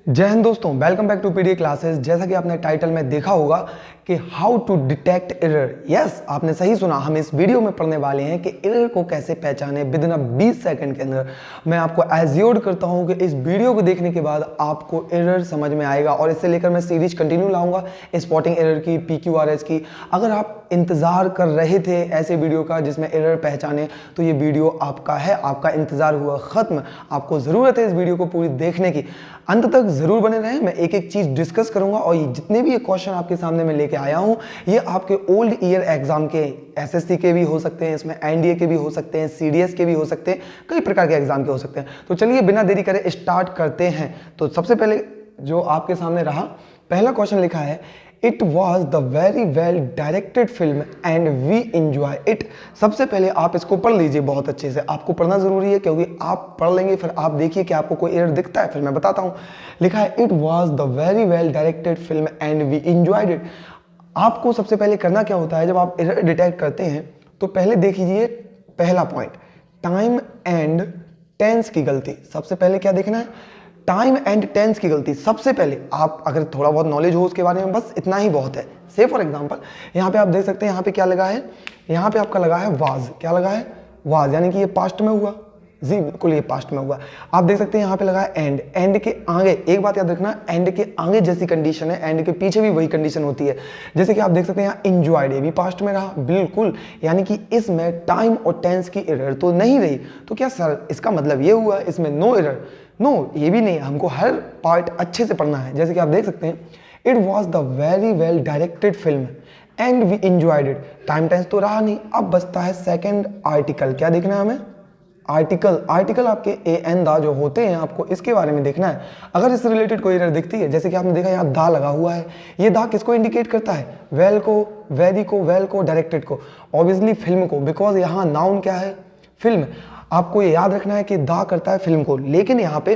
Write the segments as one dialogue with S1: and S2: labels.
S1: जय हिंद दोस्तों, welcome back to PDA classes. जैसा कि आपने टाइटल में देखा होगा कि how to detect error. Yes, आपने सही सुना। हम इस वीडियो में पढ़ने वाले हैं कि एरर को कैसे पहचाने विद इन 20 सेकंड के अंदर। मैं आपको एज्योर करता हूं कि इस वीडियो को देखने के बाद आपको एरर समझ में आएगा और इससे लेकर मैं सीरीज कंटिन्यू लाऊंगा स्पॉटिंग एरर की, PQRS की। अगर आप इंतजार कर रहे थे ऐसे वीडियो का जिसमें एरर पहचाने, तो ये वीडियो आपका है। आपका इंतजार हुआ खत्म। आपको जरूरत है इस वीडियो को पूरी देखने की। अंत तक जरूर बने रहें। मैं एक एक चीज डिस्कस करूंगा और ये जितने भी ये क्वेश्चन आपके सामने मैं लेके आया हूं, ये आपके ओल्ड ईयर एग्जाम के, SSC के भी हो सकते हैं, इसमें NDA के भी हो सकते हैं, CDS के भी हो सकते हैं, कई प्रकार के एग्जाम के हो सकते हैं। तो चलिए बिना देरी करे स्टार्ट करते हैं। तो सबसे पहले जो आपके सामने रहा, पहला क्वेश्चन लिखा है, it was the very well directed film and we enjoy it. सबसे पहले आप इसको पढ़ लीजिए बहुत अच्छे से। आपको पढ़ना जरूरी है क्योंकि आप पढ़ लेंगे फिर आप देखिए कि आपको कोई एरर दिखता है, फिर मैं बताता हूं। लिखा है, it was the very well directed film and we enjoyed it. आपको सबसे पहले करना क्या होता है, जब आप एरर डिटेक्ट करते हैं तो पहले देख लीजिए पहला पॉइंट, टाइम एंड टेंस की गलती। सबसे पहले क्या देखना है, टाइम एंड टेंस की गलती। सबसे पहले आप अगर थोड़ा बहुत नॉलेज हो उसके बारे में, बस इतना ही बहुत है। से फॉर एग्जांपल यहाँ पे आप देख सकते हैं, यहाँ पे क्या लगा है, यहाँ पे आपका लगा है वाज। क्या लगा है, वाज, यानी कि ये पास्ट में हुआ। जी बिल्कुल, ये पास्ट में हुआ। आप देख सकते हैं यहाँ पे लगा है एंड। एंड के आगे एक बात याद रखना, एंड के आगे जैसी कंडीशन है, एंड के पीछे भी वही कंडीशन होती है। जैसे कि आप देख सकते हैं यहाँ इंजॉयड, ये भी पास्ट में रहा बिल्कुल, यानी कि इसमें टाइम और टेंस की एरर तो नहीं रही। तो क्या सर इसका मतलब ये हुआ इसमें नो एरर? नो, ये भी नहीं। हमको हर पार्ट अच्छे से पढ़ना है। जैसे कि आप देख सकते हैं, it was the very well directed film and we enjoyed it. Time tense तो रहा नहीं। अब बचता है सेकंड आर्टिकल। क्या देखना है हमें, आर्टिकल। आर्टिकल आपके ए एन दा जो होते हैं, आपको इसके बारे में देखना है। अगर इससे रिलेटेड कोई एरर दिखती है, जैसे कि आपने देखा यहाँ दा लगा हुआ है, ये दा किसको इंडिकेट करता है, वेल को, वेरी को, वेल को, डायरेक्टेड को, ऑब्वियसली फिल्म को, बिकॉज यहाँ नाउन क्या है, फिल्म। आपको ये याद रखना है कि दा करता है फिल्म को, लेकिन यहाँ पे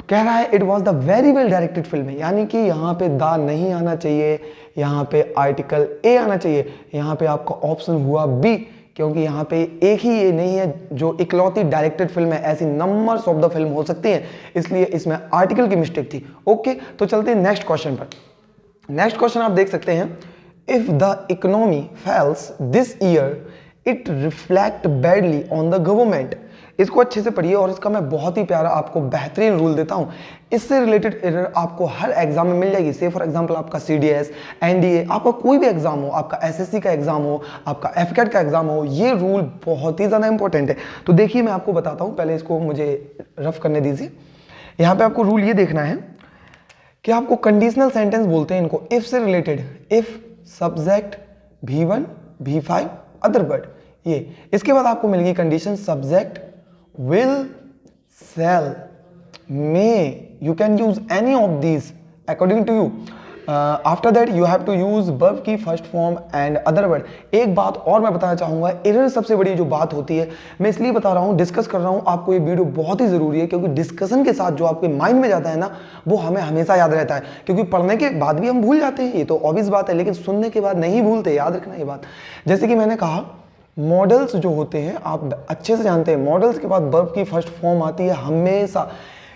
S1: कह रहा है it was the very well directed film, यानी कि यहाँ पे दा नहीं आना चाहिए, यहाँ पे आर्टिकल ए आना चाहिए। यहाँ पे आपका ऑप्शन हुआ बी, क्योंकि यहाँ पे एक ही ये नहीं है जो इकलौती डायरेक्टेड फिल्म है, ऐसी नंबर्स ऑफ द फिल्म हो सकती हैं, इसलिए इसमें आर्टिकल की मिस्टेक थी। ओके, तो चलते हैं नेक्स्ट क्वेश्चन पर। नेक्स्ट क्वेश्चन आप देख सकते हैं, if the economy fails this year it reflect badly on the government. इसको अच्छे से पढ़िए और इसका मैं बहुत ही प्यारा आपको बेहतरीन रूल देता हूं। इससे रिलेटेड एरर आपको हर एग्जाम में मिल जाएगी। से फॉर एग्जांपल आपका CDS, NDA, आपका कोई भी एग्जाम हो, आपका SSC का एग्जाम हो, आपका FCAT का एग्जाम हो, ये रूल बहुत ही ज्यादा इंपॉर्टेंट है। तो देखिए मैं आपको बताता हूं, पहले इसको मुझे रफ करने दीजिए। यहाँ पे आपको रूल ये देखना है कि आपको कंडीशनल सेंटेंस बोलते हैं इनको, इफ से related. If subject V1 V5 other word, ये इसके बाद आपको मिलेगी condition subject will, shall, may, you can use any of these according to you. After that you have to use verb की first form and other word. एक बात और मैं बताना चाहूंगा, एरर सबसे बड़ी जो बात होती है, मैं इसलिए बता रहा हूँ, डिस्कस कर रहा हूँ, आपको ये वीडियो बहुत ही जरूरी है, क्योंकि डिस्कशन के साथ जो आपके माइंड में जाता है ना, वो हमें हमेशा याद रहता है। क्योंकि पढ़ने के बाद भी हम भूल जाते हैं, ये तो ऑब्वियस बात है, लेकिन सुनने के बाद नहीं भूलते, याद रखना ये बात। जैसे कि मैंने कहा, मॉडल्स जो होते हैं आप अच्छे से जानते हैं, मॉडल्स के बाद वर्ब की फर्स्ट फॉर्म आती है हमेशा।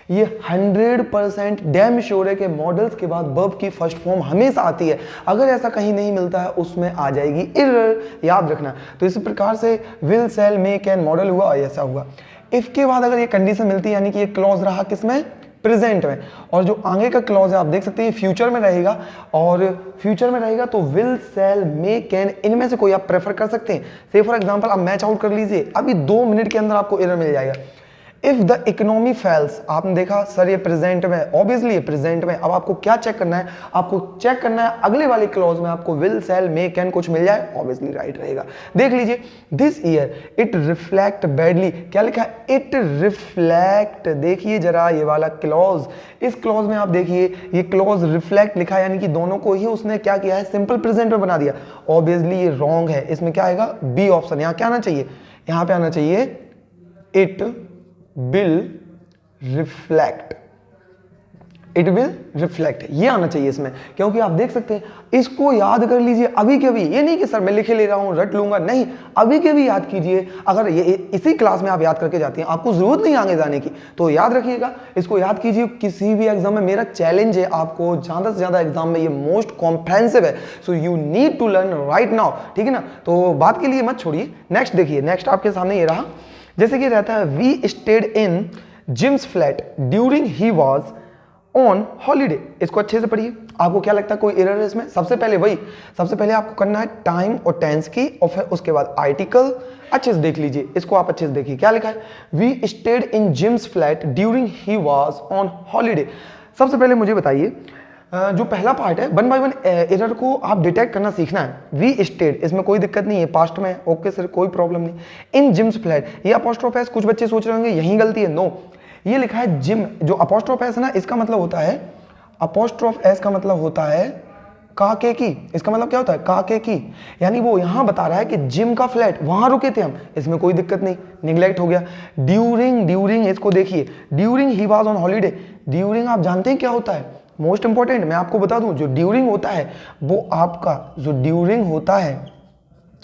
S1: ये 100% डैम श्योर है कि मॉडल्स के बाद वर्ब की फर्स्ट फॉर्म हमेशा आती है। अगर ऐसा कहीं नहीं मिलता है, उसमें आ जाएगी एरर, याद रखना। तो इसी प्रकार से will, shall, may, can modal हुआ, ऐसा हुआ। इफ के बाद अगर ये कंडीशन मिलती है, यानी कि ये क्लॉज रहा किसमें, प्रेजेंट में, और जो आगे का क्लॉज है आप देख सकते हैं फ्यूचर में रहेगा, और फ्यूचर में रहेगा तो विल, सेल, मे, कैन, इनमें से कोई आप प्रेफर कर सकते हैं। से फॉर एग्जांपल आप मैच आउट कर लीजिए, अभी 2 मिनट के अंदर आपको एरर मिल जाएगा। इफ द इकोनॉमी फेल्स, आपने देखा सर ये प्रेजेंट में, ऑब्वियसली ये प्रेजेंट में। अब आपको क्या चेक करना है, आपको चेक करना है अगले वाले क्लॉज में आपको विल, सेल, मे, कैन कुछ मिल जाए, ऑब्वियसली राइट रहेगा। देख लीजिए, this year it reflect badly, क्या लिखा है, इट रिफ्लेक्ट। देखिए जरा ये वाला क्लॉज, इस क्लॉज में आप देखिए ये क्लॉज रिफ्लेक्ट लिखा है, यानी कि दोनों को ही उसने क्या किया है, सिंपल प्रेजेंट में बना दिया। ऑब्वियसली ये रॉन्ग है, इसमें क्या आएगा, बी ऑप्शन। यहाँ क्या आना चाहिए, यहाँ पे आना चाहिए it will reflect, it will reflect, ये आना चाहिए इसमें, क्योंकि आप देख सकते हैं इसको याद कर लीजिए अभी के अभी। ये नहीं कि सर मैं लिखे ले रहा हूं रट लूंगा, नहीं, अभी के भी याद कीजिए। अगर ये इसी क्लास में आप याद करके जाती हैं, आपको जरूरत नहीं आगे जाने की, तो याद रखिएगा, इसको याद कीजिए। किसी भी एग्जाम में मेरा चैलेंज है आपको, ज्यादा से ज्यादा एग्जाम में ये मोस्ट कॉम्प्रेहेंसिव है, so you need to learn right now, ठीक है ना। तो बात के लिए मत छोड़िए, नेक्स्ट देखिए, नेक्स्ट आपके सामने ये रहा, जैसे कि रहता है we stayed in Jim's flat during he was on holiday. इसको अच्छे से पढ़िए, आपको क्या लगता है कोई एरर है इसमें? सबसे पहले वही, सबसे पहले आपको करना है टाइम और टेंस की, और फिर उसके बाद आर्टिकल अच्छे से देख लीजिए। इसको आप अच्छे से देखिए, क्या लिखा है, we stayed in Jim's flat during he was on holiday. सबसे पहले मुझे बताइए, जो पहला पार्ट है, 1 बाय 1 एरर को आप डिटेक्ट करना सीखना है। वी स्टेड, इसमें कोई दिक्कत नहीं है, पास्ट में, ओके सर, कोई प्रॉब्लम नहीं। इन जिम्स फ्लैट, ये अपोस्ट्रोफ एस, कुछ बच्चे सोच रहे होंगे यही गलती है, नो, ये लिखा है जिम। जो अपोस्ट्रोफ एस है ना, इसका मतलब होता है, अपोस्ट्रोफ एस का मतलब होता है काके की, इसका मतलब क्या होता है, काके की, यानी वो यहां बता रहा है कि जिम का फ्लैट, वहां रुके थे हम, इसमें कोई दिक्कत नहीं, निगलेक्ट हो गया। ड्यूरिंग, ड्यूरिंग इसको देखिए, during he was on holiday. During आप जानते हैं क्या होता है, मोस्ट इंपॉर्टेंट मैं आपको बता दूं, जो ड्यूरिंग होता है वो आपका, जो ड्यूरिंग होता है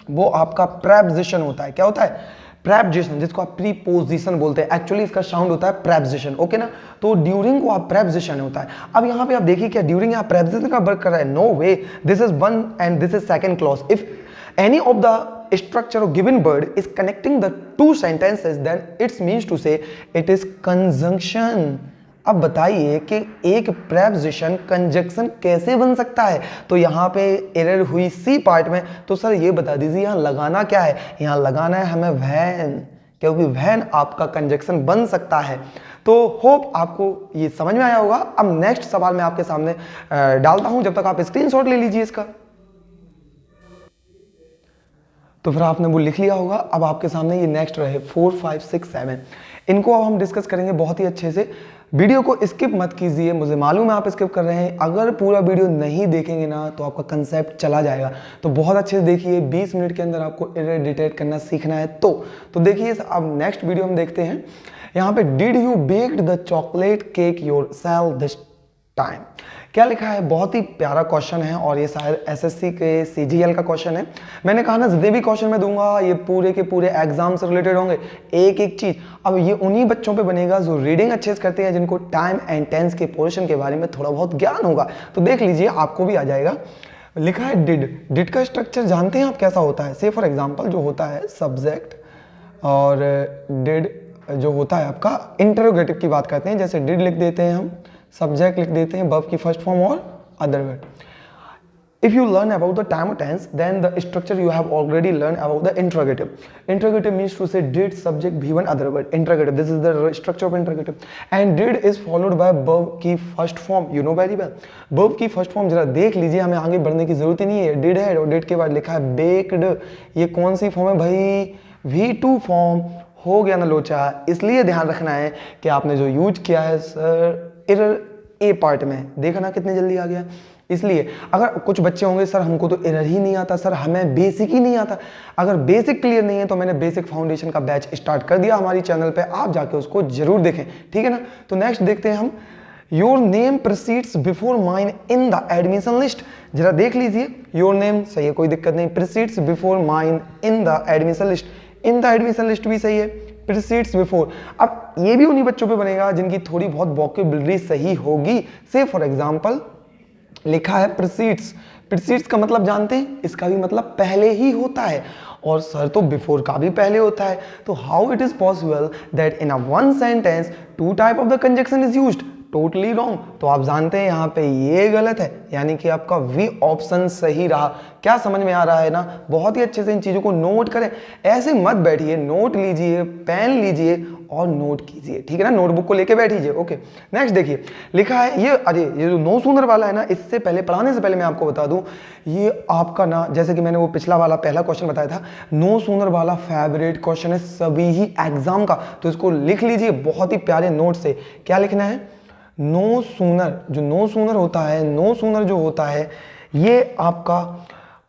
S1: वो आपका प्रेपोजिशन होता है। क्या होता है, प्रेपोजिशन, जिसको आप प्रीपोजिशन बोलते हैं, एक्चुअली इसका साउंड होता है प्रेपोजिशन, ओके ना। तो ड्यूरिंग को आप प्रेपोजिशन होता है। अब यहाँ पे आप देखिए क्या ड्यूरिंग यहाँ प्रेपोजिशन का वर्क कर रहा है, no way, this is one and this is second clause. If any of the structure of given word is connecting the two sentences, then it means to say it is conjunction। अब बताइए कि एक preposition conjunction कैसे बन सकता है? तो यहाँ पे एरर हुई सी पार्ट में, तो सर ये बता दीजिए यहाँ लगाना क्या है? यहाँ लगाना है हमें व्हेन, क्योंकि व्हेन आपका कंजक्शन बन सकता है। तो होप आपको ये समझ में आया होगा। अब नेक्स्ट सवाल मैं आपके सामने डालता हूं, जब तक आप स्क्रीनशॉट ले लीजिए इसका। तो फिर आपने वो लिख लिया होगा। अब आपके सामने ये नेक्स्ट रहे 4, 5, 6, 7, इनको अब हम डिस्कस करेंगे बहुत ही अच्छे से। वीडियो को स्किप मत कीजिए, मुझे मालूम है आप स्किप कर रहे हैं, अगर पूरा वीडियो नहीं देखेंगे ना तो आपका कंसेप्ट चला जाएगा। तो बहुत अच्छे से देखिए, 20 मिनट के अंदर आपको एरर डिटेक्ट करना सीखना है। तो देखिए अब नेक्स्ट वीडियो हम देखते हैं। यहाँ पे did you baked the chocolate cake yourself this time, क्या लिखा है? बहुत ही प्यारा क्वेश्चन है और ये शायद एसएससी के सीजीएल का क्वेश्चन है। मैंने कहा ना जितने भी क्वेश्चन मैं दूंगा ये पूरे के पूरे एग्जाम से रिलेटेड होंगे, एक एक चीज। अब ये उन्हीं बच्चों पे बनेगा जो रीडिंग अच्छे से करते हैं, जिनको टाइम एंड टेंस के पोर्शन के बारे में थोड़ा बहुत ज्ञान होगा। तो देख लीजिए आपको भी आ जाएगा। लिखा है डिड का स्ट्रक्चर जानते हैं आप कैसा होता है? से फॉर एग्जाम्पल जो होता है सब्जेक्ट, और डिड जो होता है आपका इंटरोगेटिव की बात करते हैं, जैसे डिड लिख देते हैं हम, सब्जेक्ट लिख देते हैं, वर्ब की फर्स्ट फॉर्म और other word. If you learn about the time tense, then the structure you have already learned about the interrogative. Interrogative means to say did, subject, V1, other word. Interrogative, this is the structure of interrogative. And did is followed by verb की first form. You know very well. Verb की first form जरा देख लीजिए, हमें आगे बढ़ने की जरूरत ही नहीं है। Did है और did के बाद लिखा है baked। ये कौन सी फॉर्म है भाई? V2 form. हो गया ना लोचा। इसलिए ध्यान रखना है कि आपने जो यूज किया है सर एरर ए पार्ट में, देखा ना कितनी जल्दी आ गया। इसलिए अगर कुछ बच्चे होंगे सर हमको तो एरर ही नहीं आता, सर हमें बेसिक ही नहीं आता। अगर बेसिक क्लियर नहीं है तो मैंने बेसिक फाउंडेशन का बैच स्टार्ट कर दिया हमारी चैनल पे, आप जाके उसको जरूर देखें, ठीक है ना। तो नेक्स्ट देखते हैं हम, your name precedes before mine in the admission list. जरा देख लीजिए, योर नेम सही है, कोई दिक्कत नहीं, precedes before mine in the admission list, in the admission list भी सही है, प्रीसीड्स बिफोर। अब ये भी उन्हीं बच्चों पे बनेगा जिनकी थोड़ी बहुत वोकैबुलरी सही होगी। से फॉर एग्जांपल लिखा है प्रीसीड्स, प्रीसीड्स का मतलब जानते हैं, इसका भी मतलब पहले ही होता है, और सर तो बिफोर का भी पहले होता है। तो how it is possible that in a one sentence two type of the conjunction is used? Totally wrong. तो आप जानते हैं यहाँ पे ये गलत है, यानी कि आपका वी ऑप्शन सही रहा। क्या समझ में आ रहा है ना? बहुत ही अच्छे से इन चीजों को नोट करें, ऐसे मत बैठिए, नोट लीजिए, पेन लीजिए और नोट कीजिए, ठीक है ना। नोटबुक को लेके बैठिए। ओके नेक्स्ट देखिए, लिखा है ये, अरे ये जो नो सूनर वाला है ना, इससे पहले पढ़ाने से पहले मैं आपको बता दूं, ये आपका ना, जैसे कि मैंने वो पिछला वाला पहला क्वेश्चन बताया था, नो सूनर वाला फेवरेट क्वेश्चन है सभी ही एग्जाम का। तो इसको लिख लीजिए बहुत ही प्यारे नोट से। क्या लिखना है? नो सूनर, जो नो सूनर होता है, नो सूनर जो होता है ये आपका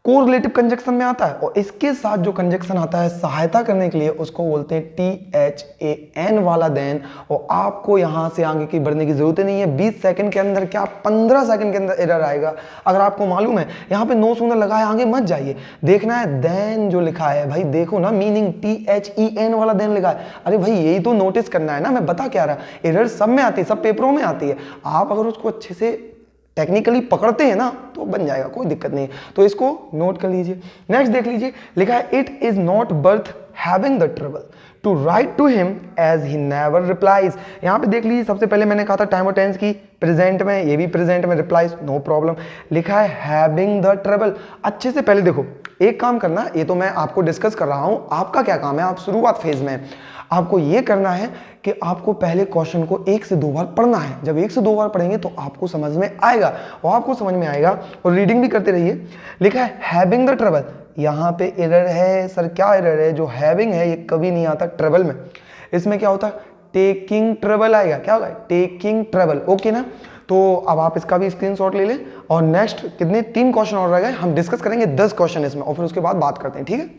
S1: कोरिलेटिव कंजक्शन में आता है, और इसके साथ जो कंजक्शन आता है सहायता करने के लिए उसको बोलते हैं THAN वाला देन। और आपको यहां से आगे की बढ़ने की जरूरत नहीं है। 20 सेकंड के अंदर क्या 15 सेकंड के अंदर एरर आएगा। अगर आपको मालूम है यहां पे नो सुनर लगा है, आगे मत जाइए, देखना है देन जो लिखा है भाई, देखो ना मीनिंग THEN वाला देन लिखा है। अरे भाई यही तो नोटिस करना है ना, मैं बता क्या रहा, एरर सब में आती है, सब पेपरों में आती है। आप अगर उसको अच्छे से टेक्निकली पकड़ते हैं ना तो बन जाएगा, कोई दिक्कत नहीं। तो इसको नोट कर लीजिए। नेक्स्ट देख लीजिए, लिखा है it is not worth having the trouble to write to him as he never replies. यहां पे देख लीजिए, सबसे पहले मैंने कहा था टाइम और टेंस की प्रेजेंट में, ये भी प्रेजेंट में रिप्लाइज, नो प्रॉब्लम। लिखा है हैविंग द ट्रबल। अच्छे से पहले देखो, एक काम करना, ये तो मैं आपको डिस्कस कर रहा हूं, आपका क्या काम है, आप शुरुआत फेज में आपको ये करना है कि आपको पहले क्वेश्चन को 1 से 2 बार पढ़ना है। जब 1 से 2 बार पढ़ेंगे तो आपको समझ में आएगा, और आपको समझ में आएगा, और रीडिंग भी करते रहिए। लिखा है हैविंग द ट्रबल, यहां पे एरर है सर, क्या एरर है? जो हैविंग है ये कभी नहीं आता ट्रबल में, इसमें क्या होता है टेकिंग ट्रबल आएगा। क्या होगा? Taking trouble. ओके ना, तो अब आप इसका भी स्क्रीनशॉट ले लें। और नेक्स्ट कितने 3 क्वेश्चन और रह गए, हम डिस्कस करेंगे 10 क्वेश्चन इसमें, और फिर उसके बाद बात करते हैं, ठीक है?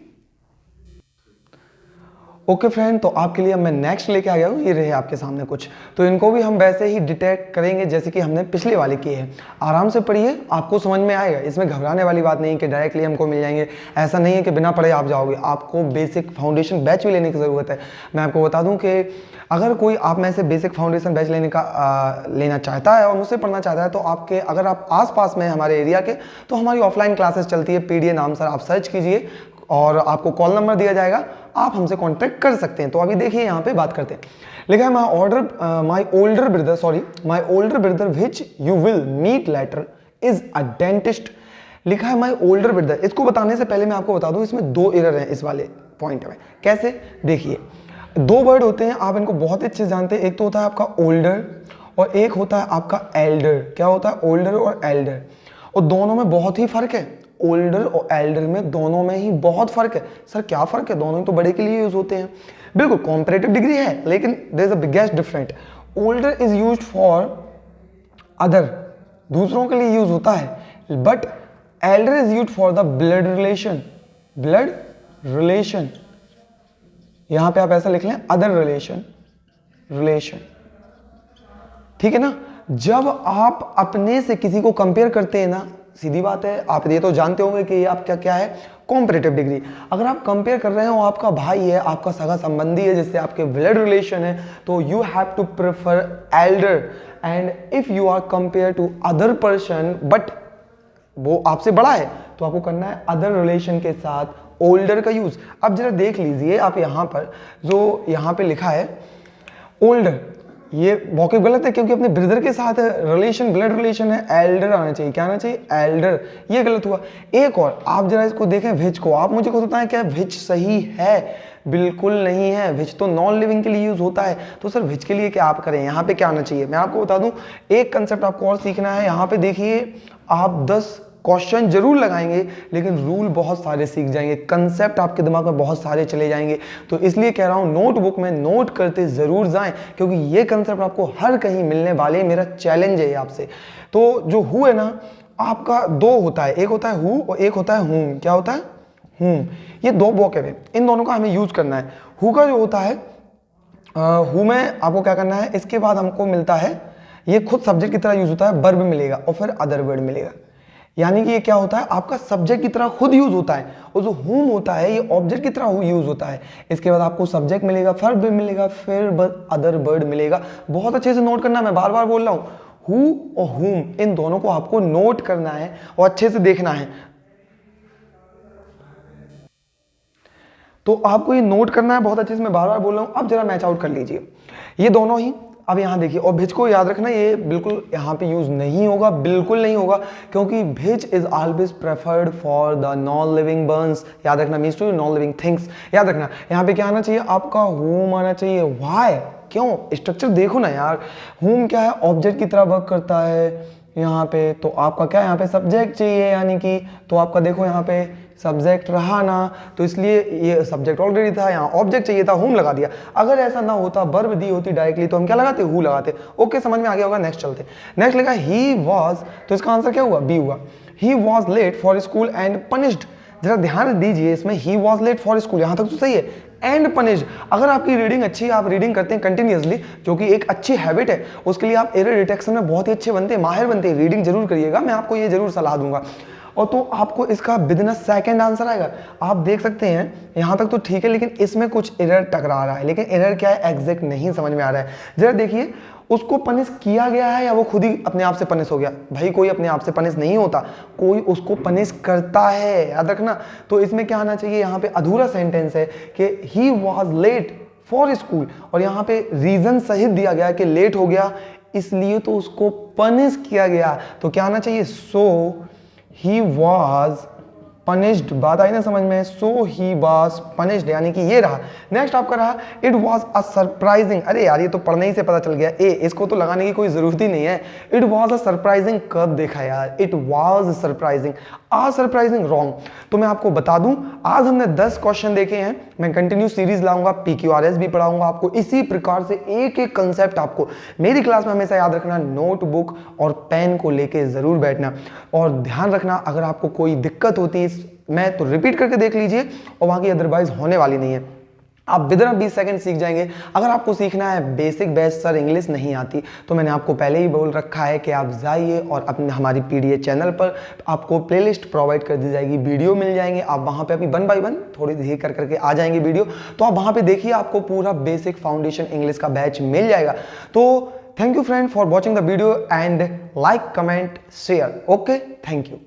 S1: ओके फ्रेंड, तो आपके लिए मैं नेक्स्ट लेके आ गया हूँ, ये रहे आपके सामने कुछ। तो इनको भी हम वैसे ही डिटेक्ट करेंगे जैसे कि हमने पिछले वाले किए हैं। आराम से पढ़िए, आपको समझ में आएगा, इसमें घबराने वाली बात नहीं कि डायरेक्टली हमको मिल जाएंगे, ऐसा नहीं है कि बिना पढ़े आप जाओगे। आपको बेसिक फाउंडेशन बैच भी लेने की ज़रूरत है। मैं आपको बता दूँ कि अगर कोई आप में से बेसिक फाउंडेशन बैच लेना चाहता है और मुझसे पढ़ना चाहता है, तो आपके अगर आप आस में हमारे एरिया के, तो हमारी ऑफलाइन क्लासेस चलती है, PDA नाम सर, आप सर्च कीजिए और आपको कॉल नंबर दिया जाएगा, आप हमसे कांटेक्ट कर सकते हैं। तो अभी देखिए यहाँ पे बात करते हैं। लिखा है my older brother which you will meet later is a dentist. लिखा है माई ओल्डर ब्रदर। इसको बताने से पहले मैं आपको बता दूं, इसमें 2 एरर हैं इस वाले पॉइंट में। कैसे? देखिए, 2 वर्ड होते हैं, आप इनको बहुत अच्छे से जानते हैं। एक तो होता है आपका ओल्डर और एक होता है आपका एल्डर। क्या होता है? ओल्डर और एल्डर, और दोनों में बहुत ही फर्क है। ओल्डर और एल्डर में दोनों में ही बहुत फर्क है। सर क्या फर्क है? दोनों ही तो बड़े के लिए यूज होते हैं। बिल्कुल कॉम्परेटिव डिग्री है, लेकिन there is a biggest different. Older is used for other, दूसरों के लिए यूज होता है, but elder is used for the blood relation. Blood relation, यहां पे आप ऐसा लिख लें, अदर रिलेशन। ठीक है ना? जब आप अपने से किसी को कंपेयर करते हैं ना, सीधी बात है, आप ये तो जानते होंगे कि ये आपका क्या है, कॉम्परेटिव डिग्री। अगर आप कंपेयर कर रहे हो, आपका भाई है, आपका सगा संबंधी है, जिससे आपके ब्लड रिलेशन है, तो you have to prefer elder. And if you are compare to other person but वो आपसे बड़ा है, तो आपको करना है अदर रिलेशन के साथ ओल्डर का यूज। अब जरा देख लीजिए आप यहां पर, जो यहां पे लिखा है ओल्डर, ये वॉकेब गलत है क्योंकि अपने ब्रदर के साथ रिलेशन, ब्लड रिलेशन है, एल्डर आना चाहिए। क्या आना चाहिए? एल्डर। ये गलत हुआ। एक और आप जरा इसको देखें, विच को, आप मुझे खुद बताएं क्या विच सही है? बिल्कुल नहीं है। विच तो नॉन लिविंग के लिए यूज होता है। तो सर विच के लिए क्या आप करें? यहाँ पे क्या आना चाहिए? मैं आपको बता दूं, एक कंसेप्ट आपको और सीखना है। यहाँ पे देखिए, आप 10 क्वेश्चन जरूर लगाएंगे, लेकिन रूल बहुत सारे सीख जाएंगे, कंसेप्ट आपके दिमाग में बहुत सारे चले जाएंगे। तो इसलिए कह रहा हूं, नोटबुक में नोट करते जरूर जाएं, क्योंकि ये कंसेप्ट आपको हर कहीं मिलने वाले, मेरा चैलेंज है आपसे। तो जो हु है ना, आपका 2 होता है, एक होता है हु और एक होता है हुम। क्या होता है? हुम। ये 2 वोकैब है, इन दोनों का हमें यूज करना है। हु का जो होता है, हु में आपको क्या करना है, इसके बाद हमको मिलता है, ये खुद सब्जेक्ट की तरह यूज होता है, वर्ब मिलेगा और फिर अदर वर्ड मिलेगा। यानी कि ये क्या होता है, आपका सब्जेक्ट की तरह खुद यूज होता है, और जो हुम होता है ये ऑब्जेक्ट की तरह यूज होता है। इसके बाद आपको सब्जेक्ट मिलेगा, वर्ब भी मिलेगा, फिर अदर वर्ड मिलेगा। बहुत अच्छे से नोट करना, मैं बार बार बोल रहा हूं, हु और हुम, इन दोनों को आपको नोट करना है और अच्छे से देखना है। तो आपको ये नोट करना है बहुत अच्छे से, मैं बार बार बोल रहा हूं। अब जरा मैच आउट कर लीजिए ये दोनों ही। अब यहाँ देखिए, और भिज को याद रखना, ये बिल्कुल यहाँ पे यूज नहीं होगा, बिल्कुल नहीं होगा, क्योंकि which is always preferred for the non living burns. याद रखना, means to non living things. याद रखना, यहाँ पे क्या आना चाहिए? आपका होम आना चाहिए। व्हाई? क्यों? स्ट्रक्चर देखो ना यार, होम क्या है? ऑब्जेक्ट की तरह वर्क करता है, यहाँ पे तो आपका क्या यहाँ पे सब्जेक्ट चाहिए, यानी कि तो आपका देखो यहाँ पे सब्जेक्ट रहा ना, तो इसलिए ये सब्जेक्ट ऑलरेडी था, यहाँ ऑब्जेक्ट चाहिए था, हुम लगा दिया। अगर ऐसा ना होता, वर्ब दी होती डायरेक्टली, तो हम क्या लगाते, हु लगाते। ओके, समझ में आ गया होगा। नेक्स्ट चलते। नेक्स्ट लिखा ही वॉज, तो इसका आंसर क्या हुआ, बी हुआ। He was late for school and punished. जरा ध्यान दीजिए इसमें, he was late for school, यहां तक तो सही है। एंड पनिश्ड, अगर आपकी रीडिंग अच्छी है, आप रीडिंग करते हैं कंटिन्यूअसली, जो कि एक अच्छी हैबिट है, उसके लिए आप एरर डिटेक्शन में बहुत ही अच्छे बनते हैं, माहिर बनते हैं। रीडिंग जरूर करिएगा, मैं आपको ये जरूर सलाह दूंगा। और तो आपको इसका बिजनेस सेकंड आंसर आएगा। आप देख सकते हैं यहां तक तो ठीक है, लेकिन इसमें कुछ एरर टकरा रहा है। लेकिन एरर क्या है एग्जैक्ट नहीं समझ में आ रहा है। जरा देखिए, उसको पनिश किया गया है या वो खुद ही अपने आप से पनिश हो गया। भाई कोई अपने आप से पनिश नहीं होता, कोई उसको पनिश करता है, याद रखना। तो इसमें क्या आना चाहिए, यहाँ पे अधूरा सेंटेंस है कि he was late for school, और यहाँ पे रीजन सहित दिया गया कि लेट हो गया इसलिए तो उसको पनिश किया गया। तो क्या आना चाहिए, सो ही वॉज पनिश्ड। बात आई ना समझ में, सो ही वॉज पनिश्ड, यानी कि ये रहा। नेक्स्ट आपका रहा इट वॉज अ सरप्राइजिंग। अरे यार ये तो पढ़ने ही से पता चल गया, ए इसको तो लगाने की कोई जरूरत ही नहीं है। इट वॉज अ सरप्राइजिंग कब देखा यार, it was surprising, a surprising wrong. तो मैं आपको बता दूं, आज हमने 10 क्वेश्चन देखे हैं। मैं कंटिन्यू सीरीज लाऊंगा, PQRS भी पढ़ाऊंगा आपको। इसी प्रकार से एक एक कंसेप्ट आपको मेरी क्लास में हमेशा याद रखना, नोटबुक और पेन को लेके जरूर बैठना। और ध्यान रखना, अगर आपको कोई दिक्कत होती है मैं तो रिपीट करके देख लीजिए, और वहां की अदरवाइज होने वाली नहीं है। आप विदिन 20 सेकंड सीख जाएंगे। अगर आपको सीखना है बेसिक बेस, सर इंग्लिश नहीं आती, तो मैंने आपको पहले ही बोल रखा है कि आप जाइए और अपने हमारी PDA चैनल पर आपको प्लेलिस्ट प्रोवाइड कर दी जाएगी, वीडियो मिल जाएंगे। आप वहाँ पे अभी 1 बाय 1 थोड़ी धीरे कर करके आ जाएंगे वीडियो, तो आप वहाँ पे देखिए, आपको पूरा बेसिक फाउंडेशन इंग्लिश का बैच मिल जाएगा। तो thank you friend for watching the video and like, comment, share. Okay, thank you.